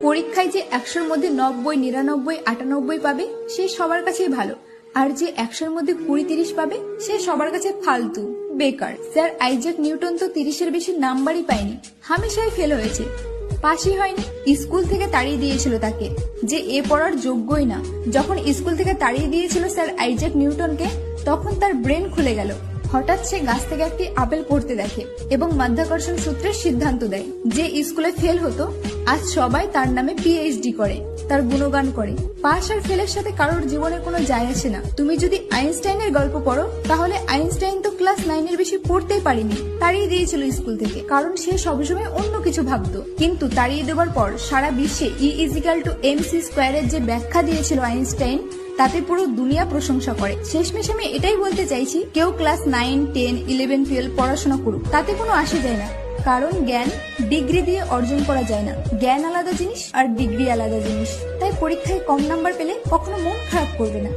পরীক্ষায় যে 100-র মধ্যে 90, 99, 98 পাবে সে সবার কাছেই ভালো, আর যে 100-র মধ্যে 20-30 পাবে সে সবার কাছে ফালতু, বেকার। স্যার আইজ্যাক নিউটন তো 30-এর বেশি নাম্বারই পায়নি, হামেশাই ফেল হয়েছে, পাশই হয়নি। স্কুল থেকে তাড়িয়ে দিয়েছিল তাকে, যে এ পড়ার যোগ্যই না। যখন স্কুল থেকে তাড়িয়ে দিয়েছিল স্যার আইজ্যাক নিউটনকে, তখন তার ব্রেন খুলে গেল। হঠাৎ সে গাছ থেকে একটি আপেল পড়তে দেখে এবং মাধ্যাকর্ষণ সূত্রের সিদ্ধান্ত দেয়। যে স্কুলে ফেল হতো আজ সবাই তার নামে পিএইচডি করে, তার গুণগান করে। পাস আর ফেলের সাথে কারোর জীবনে কোনো যায় আসে না। তুমি যদি আইনস্টাইনের গল্প পড়ো, তাহলে আইনস্টাইন তো ক্লাস 9-এর বেশি পড়তেই পারেনি, তাড়িয়ে দিয়েছিল স্কুল থেকে, কারণ সে সবসময় অন্য কিছু ভাবতো। কিন্তু তাড়িয়ে দেওয়ার পর সারা বিশ্বে E=mc² এর যে ব্যাখ্যা দিয়েছিল আইনস্টাইন, তাতে পুরো দুনিয়া প্রশংসা করে। শেষমেশ আমি এটাই বলতে চাইছি, কেউ ক্লাস 9, 10, 11, 12 পড়াশোনা করুক, তাতে কোনো আসে যায় না। কারণ জ্ঞান ডিগ্রি দিয়ে অর্জন করা যায় না। জ্ঞান আলাদা জিনিস আর ডিগ্রি আলাদা জিনিস। তাই পরীক্ষায় কম নাম্বার পেলে কখনো মন খারাপ করবে না।